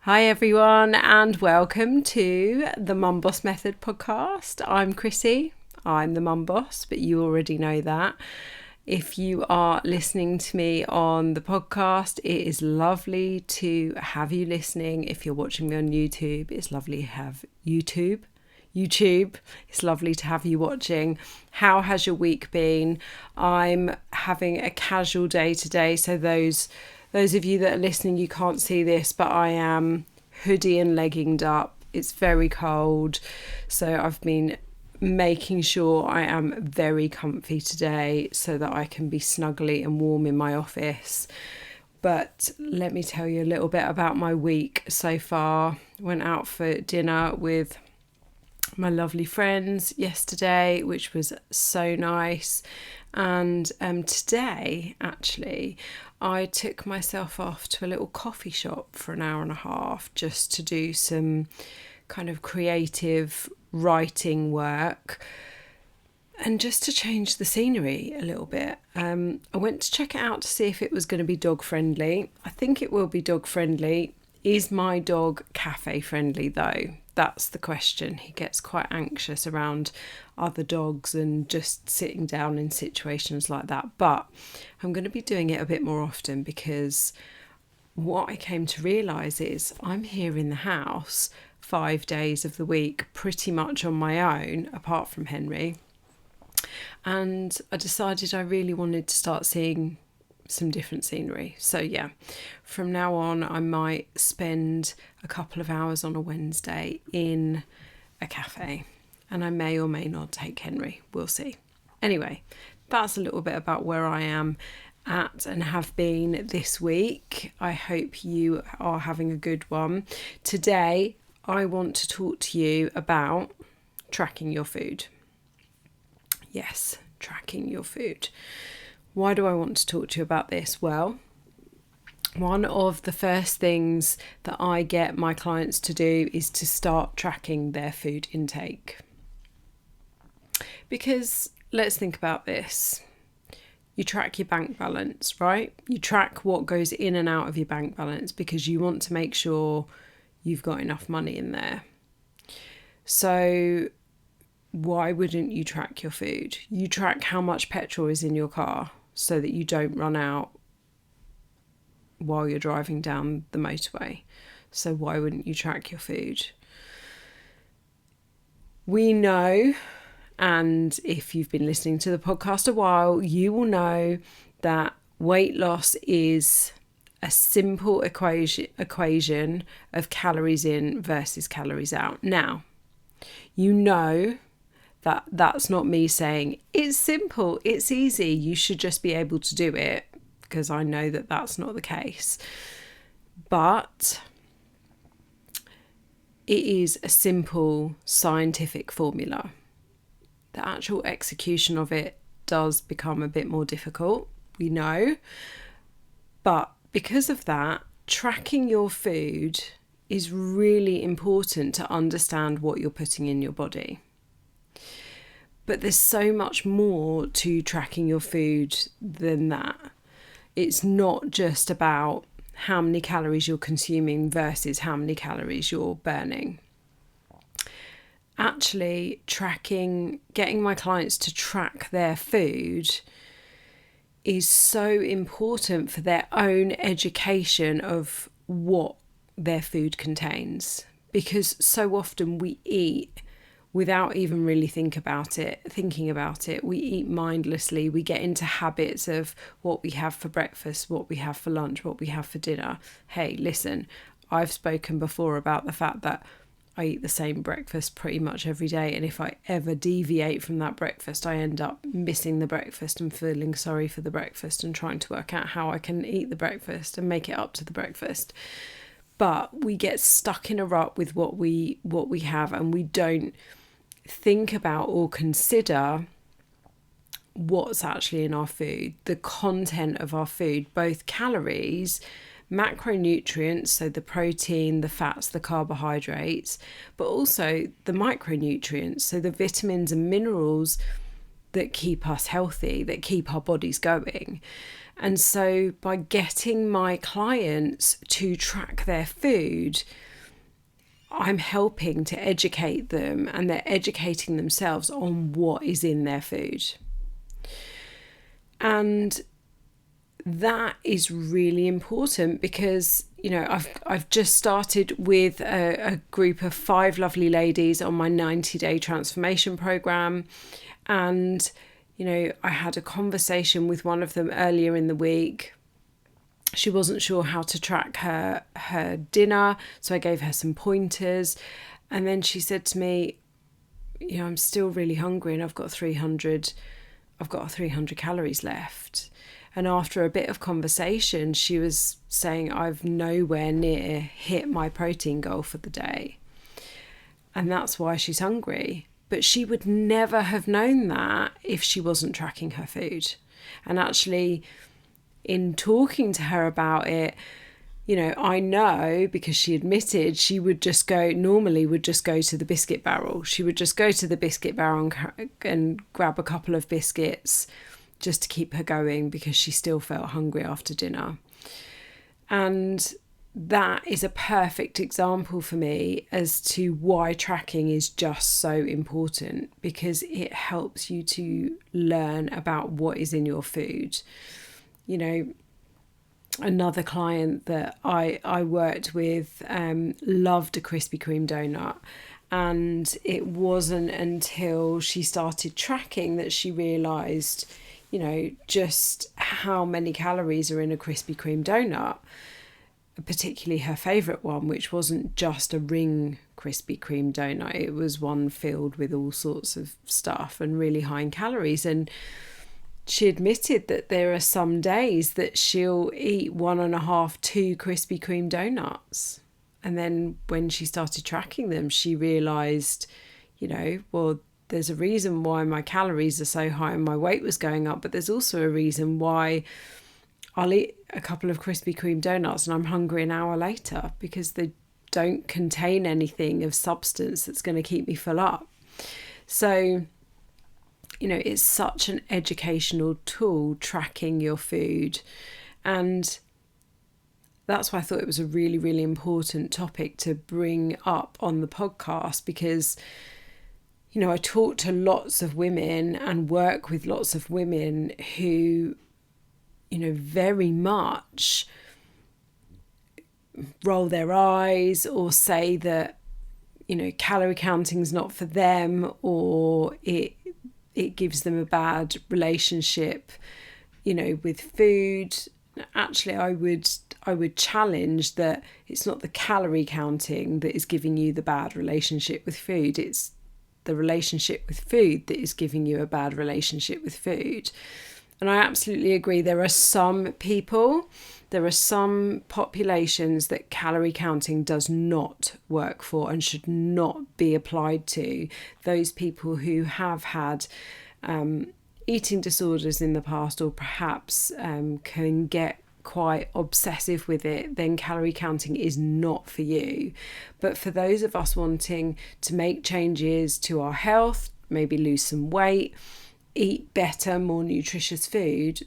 Hi everyone and welcome to the Mum Boss Method podcast. I'm Chrissy. I'm the Mum Boss, but you already know that. If you are listening to me on the podcast, it is lovely to have you listening. If you're watching me on YouTube, it's lovely to have YouTube. It's lovely to have you watching. How has your week been? I'm having a casual day today, so those of you that are listening, you can't see this, but I am hoodie and legginged up. It's very cold, so I've been making sure I am very comfy today so that I can be snuggly and warm in my office. But let me tell you a little bit about my week so far. Went out for dinner with my lovely friends yesterday, which was so nice. And today, actually, I took myself off to a little coffee shop for an hour and a half just to do some kind of creative writing work and just to change the scenery a little bit. I went to check it out to see if it was going to be dog friendly. I think it will be dog friendly. Is my dog cafe friendly though? That's the question. He gets quite anxious around other dogs and just sitting down in situations like that. But I'm going to be doing it a bit more often because what I came to realise is I'm here in the house 5 days of the week pretty much on my own, apart from Henry. And I decided I really wanted to start seeing some different scenery. So yeah, from now on I might spend a couple of hours on a Wednesday in a cafe, and I may or may not take Henry. We'll see. Anyway, that's a little bit about where I am at and have been this week. I hope you are having a good one. Today I want to talk to you about tracking your food. Yes, tracking your food. Why do I want to talk to you about this? Well, one of the first things that I get my clients to do is to start tracking their food intake. Because let's think about this. You track your bank balance, right? You track what goes in and out of your bank balance because you want to make sure you've got enough money in there. So why wouldn't you track your food? You track how much petrol is in your car so that you don't run out while you're driving down the motorway. So why wouldn't you track your food? We know, and if you've been listening to the podcast a while, you will know that weight loss is a simple equation of calories in versus calories out. Now, you know that's not me saying it's simple, it's easy, you should just be able to do it, because I know that that's not the case. But it is a simple scientific formula. The actual execution of it does become a bit more difficult, we know. But because of that, tracking your food is really important to understand what you're putting in your body. But there's so much more to tracking your food than that. It's not just about how many calories you're consuming versus how many calories you're burning. Actually, getting my clients to track their food is so important for their own education of what their food contains. Because so often we eat without even really thinking about it. We eat mindlessly. We get into habits of what we have for breakfast, what we have for lunch, what we have for dinner. Hey, listen, I've spoken before about the fact that I eat the same breakfast pretty much every day, and if I ever deviate from that breakfast, I end up missing the breakfast and feeling sorry for the breakfast and trying to work out how I can eat the breakfast and make it up to the breakfast. But we get stuck in a rut with what we have, and we don't think about or consider what's actually in our food, the content of our food, both calories, macronutrients, so the protein, the fats, the carbohydrates, but also the micronutrients, so the vitamins and minerals that keep us healthy, that keep our bodies going. And so by getting my clients to track their food, I'm helping to educate them, and they're educating themselves on what is in their food. And that is really important because, I've just started with a group of 5 lovely ladies on my 90-day transformation program. And, I had a conversation with one of them earlier in the week. She wasn't sure how to track her dinner, so I gave her some pointers. And then she said to me, I'm still really hungry and I've got 300 calories left. And after a bit of conversation, she was saying, I've nowhere near hit my protein goal for the day. And that's why she's hungry. But she would never have known that if she wasn't tracking her food. And actually, in talking to her about it, I know, because she admitted she would just go to the biscuit barrel. She would just go to the biscuit barrel and grab a couple of biscuits just to keep her going, because she still felt hungry after dinner. And that is a perfect example for me as to why tracking is just so important, because it helps you to learn about what is in your food. Another client that I worked with loved a Krispy Kreme donut, and it wasn't until she started tracking that she realised, just how many calories are in a Krispy Kreme donut, particularly her favourite one, which wasn't just a ring Krispy Kreme donut. It was one filled with all sorts of stuff and really high in calories. And she admitted that there are some days that she'll eat 1.5, 2 Krispy Kreme donuts. And then when she started tracking them, she realised, there's a reason why my calories are so high and my weight was going up, but there's also a reason why I'll eat a couple of Krispy Kreme donuts and I'm hungry an hour later, because they don't contain anything of substance that's going to keep me full up. So, it's such an educational tool, tracking your food. And that's why I thought it was a really, really important topic to bring up on the podcast, because I talk to lots of women and work with lots of women who, very much roll their eyes or say that, calorie counting's not for them, or it gives them a bad relationship, with food. Actually, I would challenge that it's not the calorie counting that is giving you the bad relationship with food. It's the relationship with food that is giving you a bad relationship with food. And I absolutely agree. There are some populations that calorie counting does not work for and should not be applied to. Those people who have had eating disorders in the past, or perhaps can get quite obsessive with it, then calorie counting is not for you. But for those of us wanting to make changes to our health, maybe lose some weight, eat better, more nutritious food,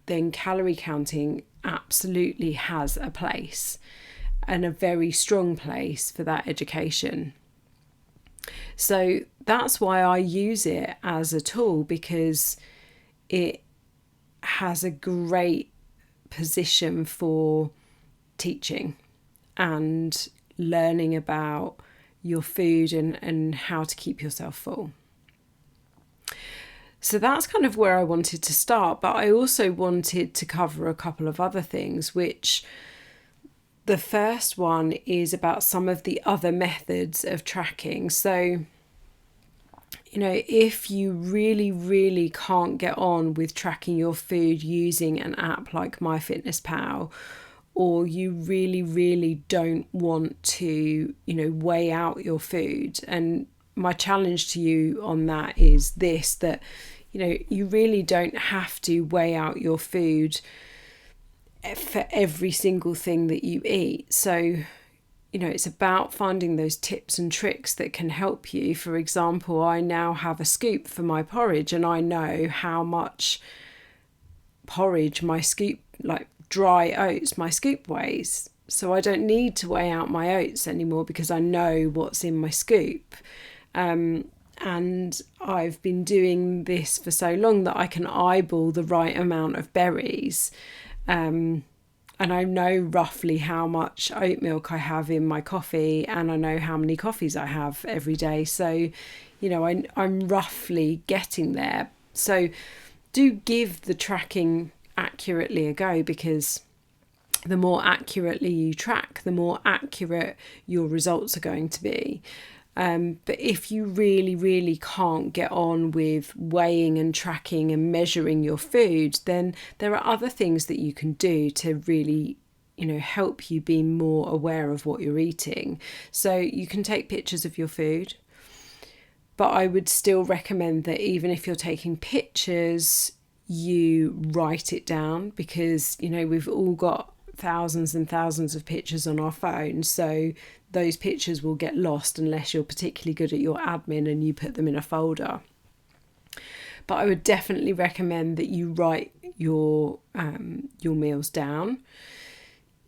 then calorie counting absolutely has a place, and a very strong place for that education. So that's why I use it as a tool, because it has a great position for teaching and learning about your food and how to keep yourself full. So that's kind of where I wanted to start, but I also wanted to cover a couple of other things, which the first one is about some of the other methods of tracking. So, if you really, really can't get on with tracking your food using an app like MyFitnessPal, or you really, really don't want to, weigh out your food. And my challenge to you on that is this, that, you really don't have to weigh out your food for every single thing that you eat. So, it's about finding those tips and tricks that can help you. For example, I now have a scoop for my porridge, and I know how much porridge, my scoop, like dry oats, my scoop weighs. So I don't need to weigh out my oats anymore because I know what's in my scoop. And I've been doing this for so long that I can eyeball the right amount of berries. And I know roughly how much oat milk I have in my coffee, and I know how many coffees I have every day. So, I'm roughly getting there. So do give the tracking accurately a go, because the more accurately you track, the more accurate your results are going to be. But if you really, really can't get on with weighing and tracking and measuring your food, then there are other things that you can do to really, help you be more aware of what you're eating. So you can take pictures of your food, but I would still recommend that even if you're taking pictures, you write it down, because, we've all got thousands and thousands of pictures on our phone, so those pictures will get lost unless you're particularly good at your admin and you put them in a folder. But I would definitely recommend that you write your meals down.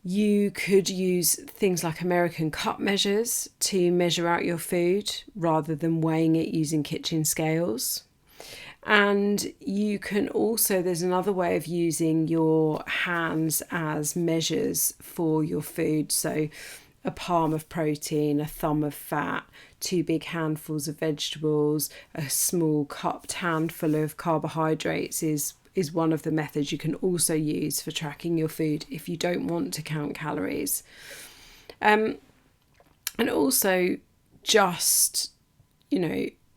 You could use things like American cup measures to measure out your food rather than weighing it using kitchen scales. And you can also, there's another way of using your hands as measures for your food. So a palm of protein, a thumb of fat, 2 big handfuls of vegetables, a small cupped handful of carbohydrates is one of the methods you can also use for tracking your food if you don't want to count calories. And also just,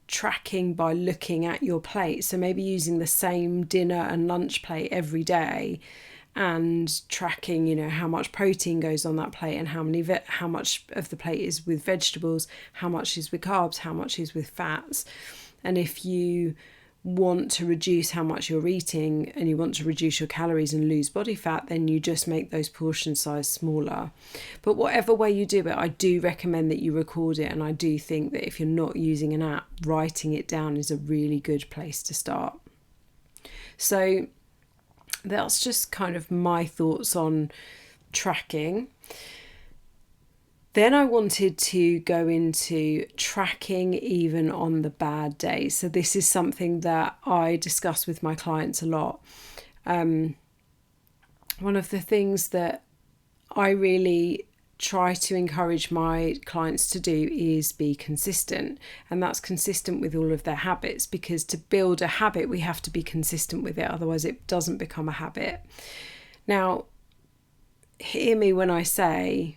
tracking by looking at your plate. So maybe using the same dinner and lunch plate every day and tracking, how much protein goes on that plate and how much of the plate is with vegetables, how much is with carbs, how much is with fats. And if you want to reduce how much you're eating and you want to reduce your calories and lose body fat, then you just make those portion size smaller. But whatever way you do it, I do recommend that you record it, and I do think that if you're not using an app, writing it down is a really good place to start. So that's just kind of my thoughts on tracking. Then I wanted to go into tracking even on the bad days. So this is something that I discuss with my clients a lot. One of the things that I really try to encourage my clients to do is be consistent. And that's consistent with all of their habits, because to build a habit, we have to be consistent with it. Otherwise, it doesn't become a habit. Now, hear me when I say,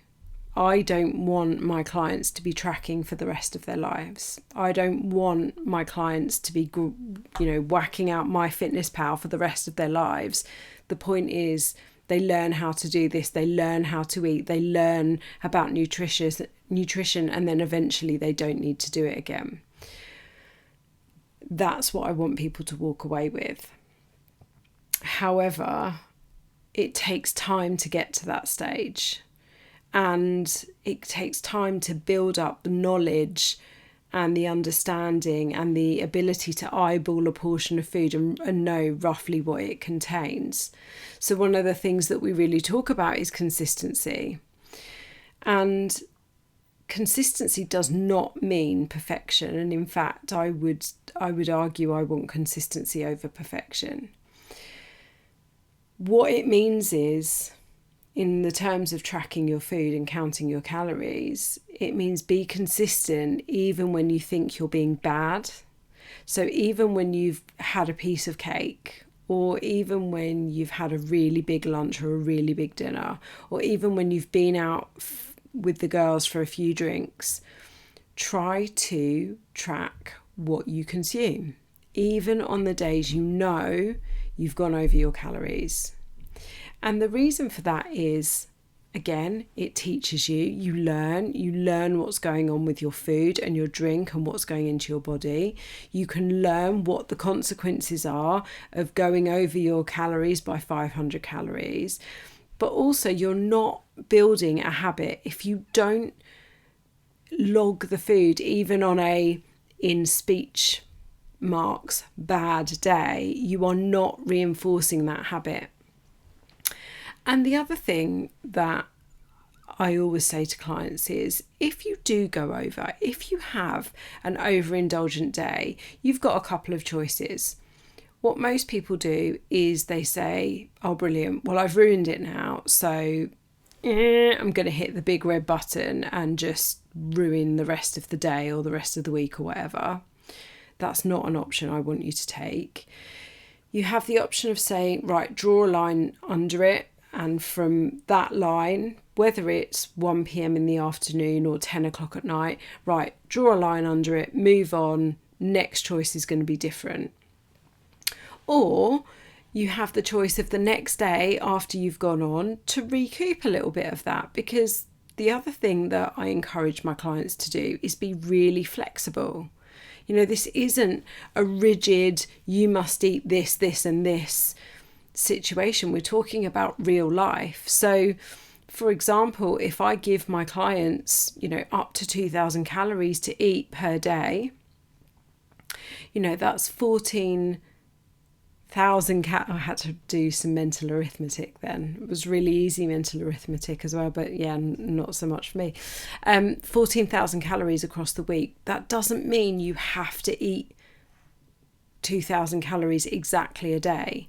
I don't want my clients to be tracking for the rest of their lives. I don't want my clients to be, whacking out MyFitnessPal for the rest of their lives. The point is, they learn how to do this, they learn how to eat, they learn about nutrition, and then eventually they don't need to do it again. That's what I want people to walk away with. However, it takes time to get to that stage. And it takes time to build up the knowledge and the understanding and the ability to eyeball a portion of food and know roughly what it contains. So one of the things that we really talk about is consistency. And consistency does not mean perfection. And in fact, I would argue I want consistency over perfection. What it means is, in the terms of tracking your food and counting your calories, it means be consistent even when you think you're being bad. So even when you've had a piece of cake, or even when you've had a really big lunch or a really big dinner, or even when you've been out with the girls for a few drinks, try to track what you consume, even on the days you've gone over your calories. And the reason for that is, again, it teaches you, you learn what's going on with your food and your drink and what's going into your body. You can learn what the consequences are of going over your calories by 500 calories. But also, you're not building a habit if you don't log the food, even on a in speech marks bad day, you are not reinforcing that habit. And the other thing that I always say to clients is, if you do go over, if you have an overindulgent day, you've got a couple of choices. What most people do is they say, oh, brilliant, well, I've ruined it now, so I'm going to hit the big red button and just ruin the rest of the day or the rest of the week or whatever. That's not an option I want you to take. You have the option of saying, right, draw a line under it, and from that line, whether it's 1 p.m. in the afternoon or 10 o'clock at night, right, draw a line under it, move on, next choice is going to be different. Or you have the choice of the next day after you've gone on to recoup a little bit of that, because the other thing that I encourage my clients to do is be really flexible. You know, this isn't a rigid, you must eat this, this and this situation. We're talking about real life. So, for example, if I give my clients, up to 2,000 calories to eat per day, that's 14,000 I had to do some mental arithmetic then. It was really easy mental arithmetic as well, but yeah, not so much for me. 14,000 calories across the week. That doesn't mean you have to eat 2,000 calories exactly a day.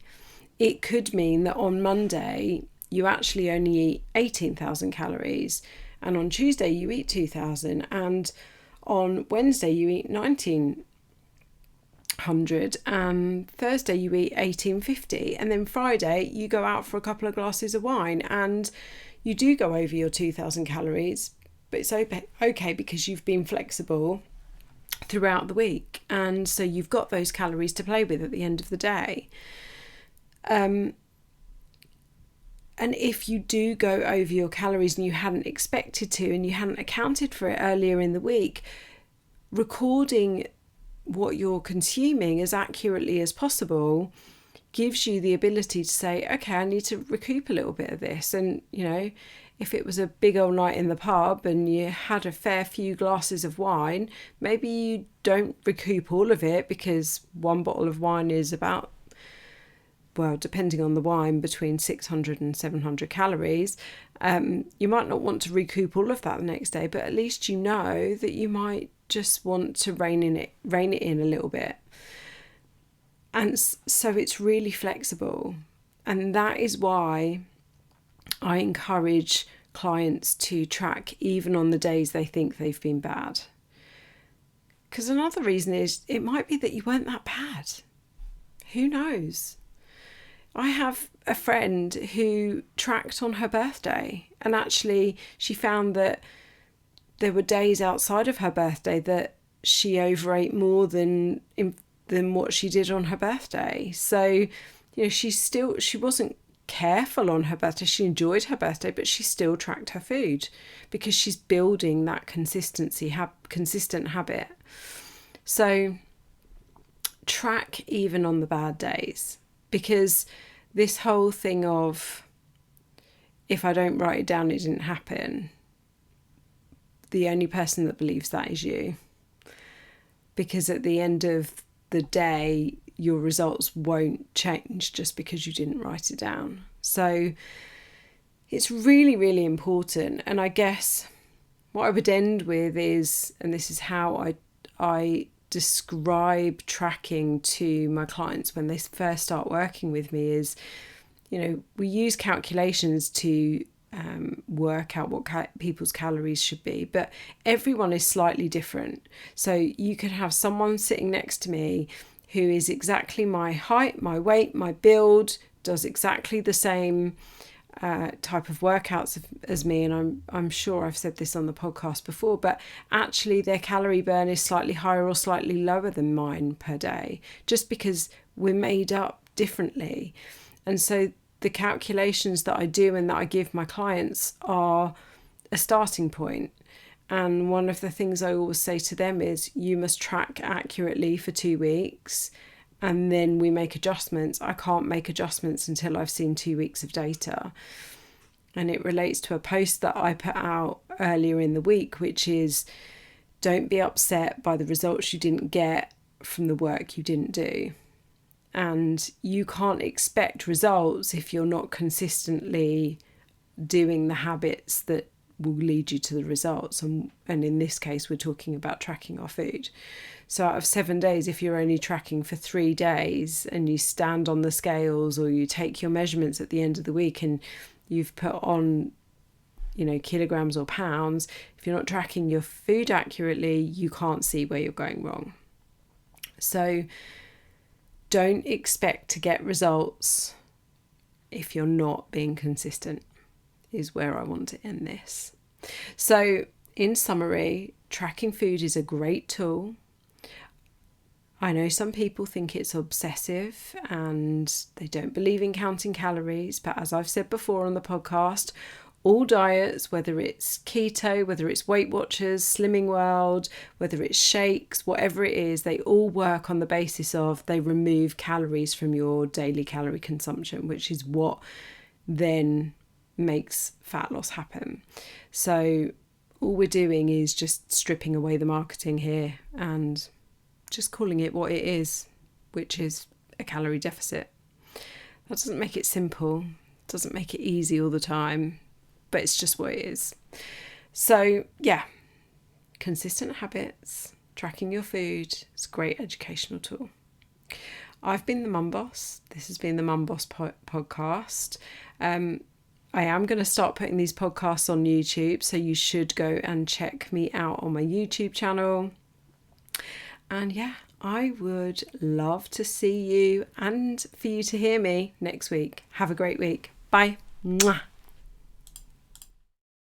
It could mean that on Monday you actually only eat 18,000 calories, and on Tuesday you eat 2,000, and on Wednesday you eat 1,900, and Thursday you eat 1,850, and then Friday you go out for a couple of glasses of wine and you do go over your 2,000 calories, but it's okay because you've been flexible throughout the week, and so you've got those calories to play with at the end of the day. And if you do go over your calories and you hadn't expected to, and you hadn't accounted for it earlier in the week, recording what you're consuming as accurately as possible gives you the ability to say, okay, I need to recoup a little bit of this. And, if it was a big old night in the pub and you had a fair few glasses of wine, maybe you don't recoup all of it, because one bottle of wine is about, well, depending on the wine, between 600 and 700 calories. You might not want to recoup all of that the next day, but at least you know that you might just want to rein it in a little bit. And so it's really flexible. And that is why I encourage clients to track even on the days they think they've been bad. Because another reason is it might be that you weren't that bad. Who knows? I have a friend who tracked on her birthday, and actually she found that there were days outside of her birthday that she overate more than what she did on her birthday. So, she wasn't careful on her birthday. She enjoyed her birthday, but she still tracked her food because she's building that consistent habit. So track even on the bad days, because this whole thing of, if I don't write it down, it didn't happen, the only person that believes that is you. Because at the end of the day, your results won't change just because you didn't write it down. So it's really, really important. And I guess what I would end with is, and this is how I describe tracking to my clients when they first start working with me, is, we use calculations to work out what people's calories should be, but everyone is slightly different. So you could have someone sitting next to me who is exactly my height, my weight, my build, does exactly the same type of workouts as me, and I'm sure I've said this on the podcast before, but actually their calorie burn is slightly higher or slightly lower than mine per day, just because we're made up differently. And so the calculations that I do and that I give my clients are a starting point. And one of the things I always say to them is, you must track accurately for 2 weeks, and then we make adjustments. I can't make adjustments until I've seen 2 weeks of data. And it relates to a post that I put out earlier in the week, which is, don't be upset by the results you didn't get. from the work you didn't do. And you can't expect results if you're not consistently doing the habits that will lead you to the results. And in this case, we're talking about tracking our food. So out of 7 days, if you're only tracking for 3 days and you stand on the scales or you take your measurements at the end of the week and you've put on, kilograms or pounds, if you're not tracking your food accurately, you can't see where you're going wrong. So don't expect to get results if you're not being consistent, is where I want to end this. So in summary, tracking food is a great tool. I know some people think it's obsessive and they don't believe in counting calories, but as I've said before on the podcast, all diets, whether it's keto, whether it's Weight Watchers, Slimming World, whether it's shakes, whatever it is, they all work on the basis of they remove calories from your daily calorie consumption, which is what then makes fat loss happen. So all we're doing is just stripping away the marketing here and just calling it what it is, which is a calorie deficit. That doesn't make it simple, doesn't make it easy all the time, but it's just what it is. So yeah, consistent habits, tracking your food, it's a great educational tool. I've been the Mum Boss. This has been the Mum Boss podcast. I am going to start putting these podcasts on YouTube, so you should go and check me out on my YouTube channel. And yeah, I would love to see you and for you to hear me next week. Have a great week. Bye. Mwah.